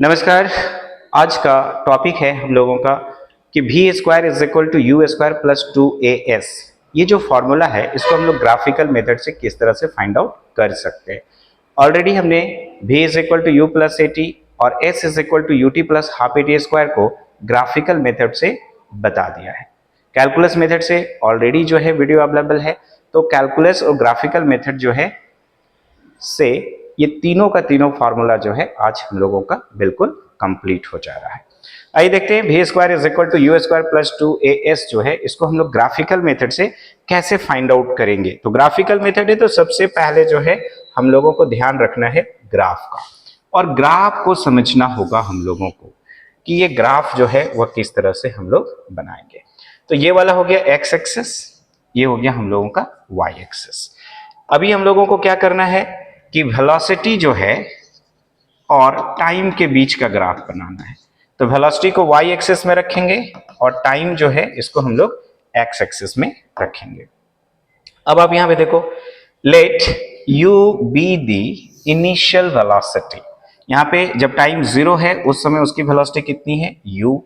नमस्कार। आज का टॉपिक है हम लोगों का कि v square is equal to u square plus 2as। ये जो फॉर्मूला है इसको हम लोग ग्राफिकल मेथड से किस तरह से फाइंड आउट कर सकते हैं। ऑलरेडी हमने v is equal to u plus a t और s is equal to u t plus half a t square को ग्राफिकल मेथड से बता दिया है। कैलकुलस मेथड से ऑलरेडी जो है वीडियो अवेलेबल है, तो कैलकुलस और ग्राफिकल मेथड जो है से ये तीनों का तीनों फार्मूला जो है आज हम लोगों का बिल्कुल कंप्लीट हो जा रहा है। आइए देखते हैं v square is equal to u square plus 2as जो है इसको हम लोग ग्राफिकल मेथड से कैसे फाइंड आउट करेंगे। तो ग्राफिकल मेथड है तो सबसे पहले जो है हम लोगों को ध्यान रखना है ग्राफ का, और ग्राफ को समझना होगा हम लोगों को कि ये ग्राफ जो है वह किस तरह से हम लोग बनाएंगे। तो ये वाला हो गया एक्स एक्सिस, ये हो गया हम लोगों का वाई एक्सिस। अभी हम लोगों को क्या करना है कि वेलोसिटी जो है और टाइम के बीच का ग्राफ बनाना है। तो वेलोसिटी को वाई एक्सिस में रखेंगे और टाइम जो है इसको हम लोग एक्स एक्सिस में रखेंगे। अब आप यहां पे देखो, let u be the initial velocity. यहां पे जब टाइम 0 है उस समय उसकी वेलोसिटी कितनी है u,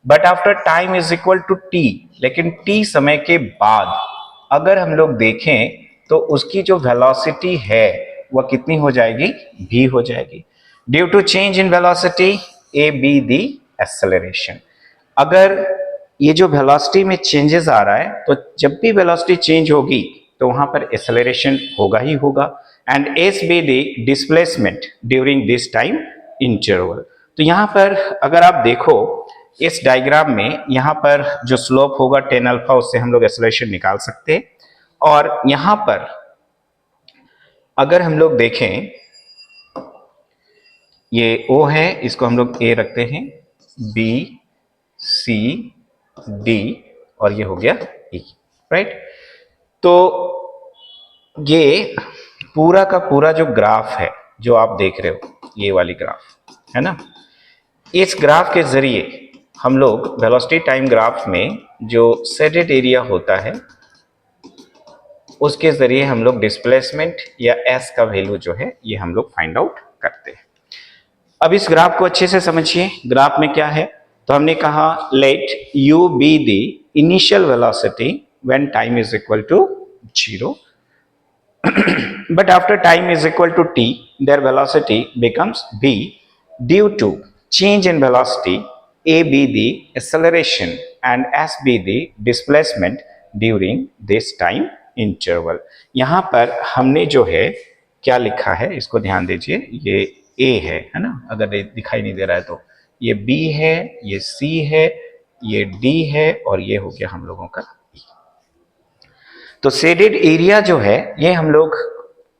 but after time is equal to t। लेकिन t समय के बाद अगर हम लोग देखें तो उसकी जो वेलोसिटी है वह कितनी हो जाएगी, v हो जाएगी। Due to change in velocity a be the acceleration. अगर ये जो वेलोसिटी में चेंजेस आ रहा है तो जब भी वेलोसिटी चेंज होगी तो वहां पर एक्सेलरेशन होगा ही होगा। And S be the displacement during this time interval. तो यहां पर अगर आप देखो इस डायग्राम में, यहां पर जो स्लोप होगा 10 अल्फा, उससे हम लोग एक्सेलरेशन निकाल सकते हैं। और यहां पर अगर हम लोग देखें, ये O है, इसको हम लोग A रखते हैं, B, C, D और ये हो गया E, राइट। तो ये पूरा का पूरा जो ग्राफ है जो आप देख रहे हो, ये वाली ग्राफ है ना, इस ग्राफ के जरिए हम लोग वेलोसिटी टाइम ग्राफ में जो शेडेड एरिया होता है उसके जरिए हम लोग डिस्प्लेसमेंट या S का वैल्यू जो है ये हम लोग फाइंड आउट करते हैं। अब इस ग्राफ को अच्छे से समझिए। ग्राफ में क्या है, तो हमने कहा let u be the initial velocity when time is equal to 0, but after time is equal to t their velocity becomes v due to change in velocity a be the acceleration and s be the displacement during this time interval। यहां पर हमने जो है क्या लिखा है इसको ध्यान दीजिए। ये a है ना, अगर दिखाई नहीं दे रहा है तो ये b है, ये c है, ये d है और ये हो गया हम लोगों का e। तो शेडेड एरिया जो है ये हम लोग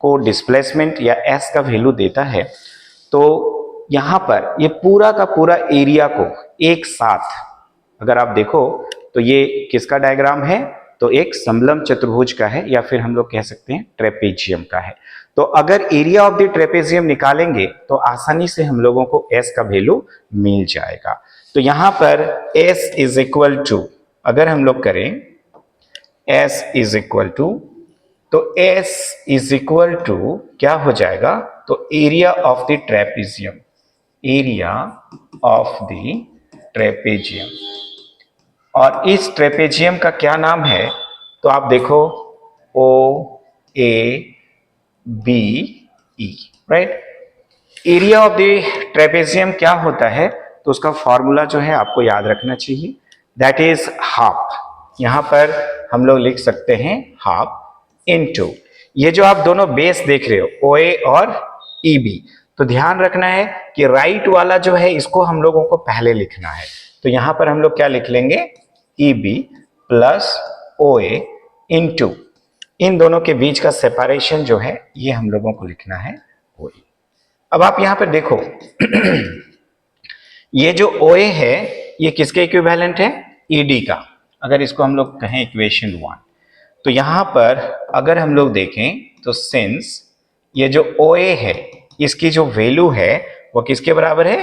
को डिस्प्लेसमेंट या s का वैल्यू देता है। तो यहां पर ये पूरा का पूरा एरिया को एक साथ अगर आप देखो तो ये किसका डायग्राम है, तो एक समलंब चतुर्भुज का है या फिर हम लोग कह सकते हैं ट्रेपेजियम का है। तो अगर एरिया ऑफ द ट्रेपेजियम निकालेंगे तो आसानी से हम लोगों को s का वैल्यू मिल जाएगा। तो यहां पर s इज इक्वल टू, अगर हम लोग करें s इज इक्वल टू, तो s इज इक्वल टू क्या हो जाएगा, तो area of the trapezium, area of the trapezium. और इस ट्रेपेजियम का क्या नाम है, तो आप देखो O A B E, right. Area of the trapezium क्या होता है, तो उसका फॉर्मूला जो है आपको याद रखना चाहिए, दैट इज हाफ। यहां पर हम लोग लिख सकते हैं हाफ इनटू ये जो आप दोनों बेस देख रहे हो ओ ए और ई बी। तो ध्यान रखना है कि राइट वाला जो है इसको हम लोगों को पहले लिखना है। तो यहां पर हम लोग क्या लिख लेंगे, e b plus o a into इन दोनों के बीच का सेपरेशन जो है ये हम लोगों को लिखना है ओ ए। अब आप यहां पर देखो ये जो ओ ए है ये किसके इक्विवेलेंट है, ई डी का। अगर इसको हम लोग कहें इक्वेशन 1, तो यहां पर अगर हम लोग देखें तो सिंस ये जो ओ ए है इसकी जो वैल्यू है वो किसके बराबर है,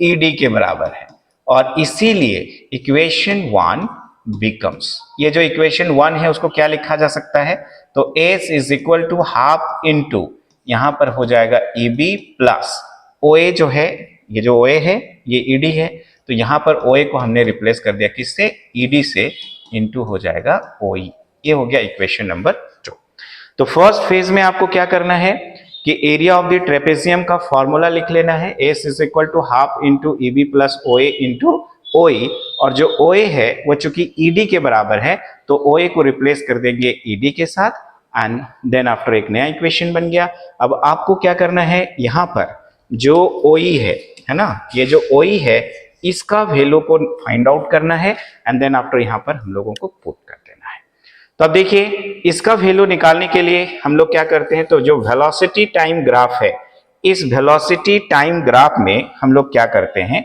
ई डी के बराबर है। और इसीलिए इक्वेशन 1 बिकम्स, ये जो इक्वेशन 1 है उसको क्या लिखा जा सकता है, तो s is equal to half into यहां पर हो जाएगा ई बी प्लस ओ ए जो है ये जो OA है ये ED है, तो यहाँ पर OA को हमने रिप्लेस कर दिया किससे, ED से, इनटू हो जाएगा OE। ये हो गया इक्वेशन नंबर 2। तो फर्स्ट फेज में आपको क्या करना है कि एरिया ऑफ द ट्रेपेजियम का फॉर्मूला लिख लेना है, S is equal to half into EB plus OA into OE, और जो OA है वो चूंकि ED के बराबर है तो OA को रिप्लेस कर देंगे ED के साथ, एंड देन आफ्टर एक नया इक्वेशन बन गया। अब आपको क्या करना है, यहाँ पर जो OE है ना, ये जो OE है इसका वैल्यू को फाइंड आउट करना है, एंड देन आफ्टर यहाँ पर हम लोगों को पुट कर देना है। तो अब देखिए इसका वैल्यू निकालने के लिए हम लोग क्या करते हैं, तो जो वेलोसिटी टाइम ग्राफ है, इस वेलोसिटी टाइम ग्राफ में हम लोग क्या करते हैं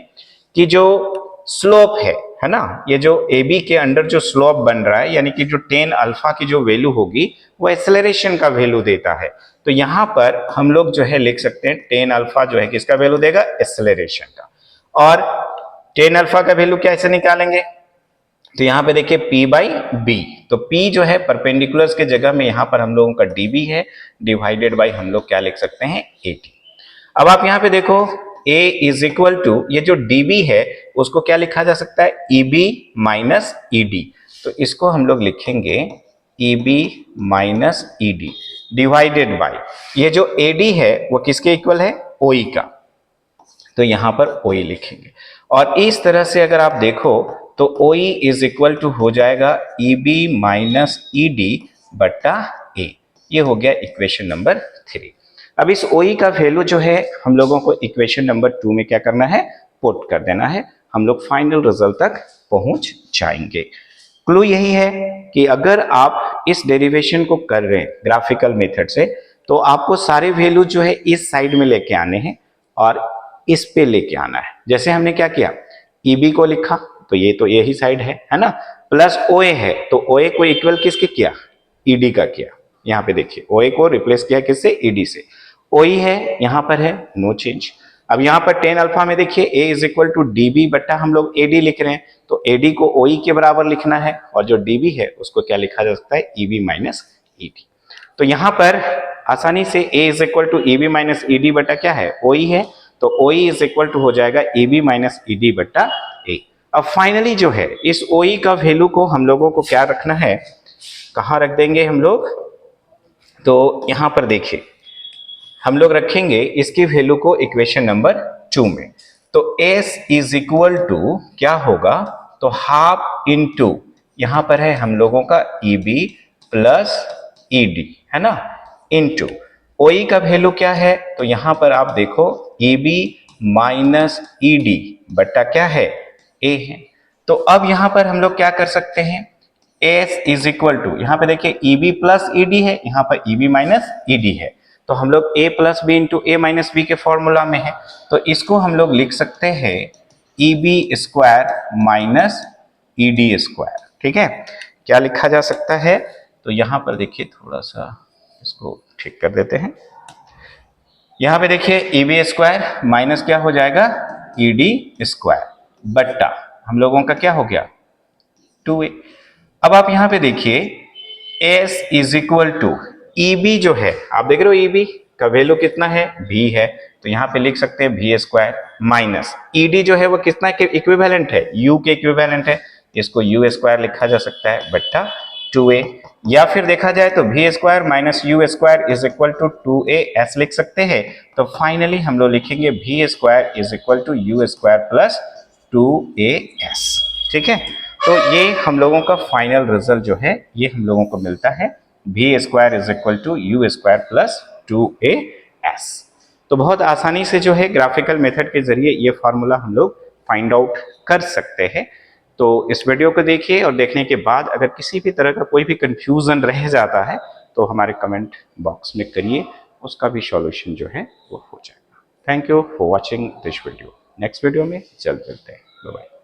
कि जो स्लोप है ना, ये जो AB के अंडर जो स्लोप बन रहा है, यानी कि जो tan अल्फा की जो वैल्यू होगी वो एक्सेलरेशन का वैल्यू देता है। तो यहाँ पर हम लोग जो है लिख सकते हैं tan अल्फा जो है किसका वैल्यू देगा, एक्सेलरेशन का। और tan अल्फा का वैल्यू कैसे निकालेंगे, तो यहाँ पे देखिए P/B, तो P जो है परपेंडिकुलर्स के जगह में यहाँ पर हम लोगों का dB है, डिवाइडेड बाई हम लोग क्या लिख सकते हैं, AT। अब आप यहाँ पे देखो A इज इक्वल टू, ये जो dB है उसको क्या लिखा जा सकता है, EB माइनस ED, तो इसको हम लोग लिखेंगे EB minus ED divided by, ये जो AD है वो किसके इक्वल है, OE का, तो यहाँ पर OE लिखेंगे। और इस तरह से अगर आप देखो तो OE इज इक्वल टू हो जाएगा EB माइनस ED बट्टा A। ये हो गया इक्वेशन नंबर 3। अब इस OE का वैल्यू जो है हम लोगों को इक्वेशन नंबर 2 में क्या करना है, पुट कर देना है, हम लोग फाइनल रिजल्ट तक पहुंच जाएंगे। क्लू यही है कि अगर आप इस डेरिवेशन को कर रहे हैं ग्राफिकल मेथड से, तो आपको सारे वैल्यू जो है इस साइड में लेके आने हैं और इस पे लेके आना है। जैसे हमने क्या किया, EB को लिखा तो ये तो यही साइड है ना, प्लस OA है तो OA को इक्वल किसके किया, ED का किया। यहाँ पे देखिए OA को रिप्लेस किया किससे, ED से। OE है यहाँ पर है, नो चेंज। अब यहाँ पर tan अल्फा में देखिए A is equal to DB बट्टा हम लोग AD लिख रहे हैं, तो AD को OE के बराबर लिखना है, और जो DB है उसको क्या लिखा जा सकता है, EB माइनस ED। तो यहाँ पर आसानी से A is equal to EB minus ED बट्टा क्या है, OE है, तो OE इज इक्वल टू हो जाएगा EB माइनस ED बट्टा A। अब फाइनली जो है इस OE का वैल्यू को हम लोगों को क्या रखना है, कहाँ रख देंगे हम लोग, तो यहाँ पर देखिए हम लोग रखेंगे इसकी वैल्यू को इक्वेशन नंबर 2 में। तो S इज इक्वल टू क्या होगा, तो हाफ इंटू यहाँ पर है हम लोगों का EB प्लस ED है ना, इंटू OE का वैल्यू क्या है, तो यहाँ पर आप देखो EB माइनस ED बट्टा क्या है, A है। तो अब यहाँ पर हम लोग क्या कर सकते हैं, S इज इक्वल टू, यहाँ पे देखिए EB प्लस ED है, यहाँ पर EB माइनस ED है, तो हम लोग A plus b into A minus b के फॉर्मूला में है, तो इसको हम लोग लिख सकते हैं EB square minus ED square. ठीक है, क्या लिखा जा सकता है, तो यहाँ पर देखिए थोड़ा सा इसको ठीक कर देते हैं। यहाँ पे देखिए EB स्क्वायर माइनस क्या हो जाएगा, ED स्क्वायर बट्टा हम लोगों का क्या हो गया, 2A। अब आप यहाँ पे देखिए S is equal to EB जो है, आप देख रहे हो EB का वैल्यू कितना है, V है, तो यहाँ पे लिख सकते हैं V स्क्वायर माइनस ED जो है वो कितना के इक्विवेलेंट है, U के इक्विवेलेंट है, इसको U स्क्वायर लिखा जा सकता है बट्टा 2A। या फिर देखा जाए तो V square minus U square is equal to 2AS लिख सकते हैं। तो फाइनली हम लोग लिखेंगे V square is equal to U square plus 2AS। ठीक है, तो ये हम लोगों का फाइनल रिजल्ट जो है ये हम लोगों को मिलता है, V square is equal to U square plus 2AS। तो बहुत आसानी से जो है ग्राफिकल मेथड के जरिए ये फॉर्मूला हम लोग फाइंड आउट कर सकते हैं। तो इस वीडियो को देखिए और देखने के बाद अगर किसी भी तरह का कोई भी कंफ्यूजन रह जाता है तो हमारे कमेंट बॉक्स में करिए, उसका भी सॉल्यूशन जो है वो हो जाएगा। Thank you for watching this video. Next video में जल्द मिलते हैं, बाय बाय।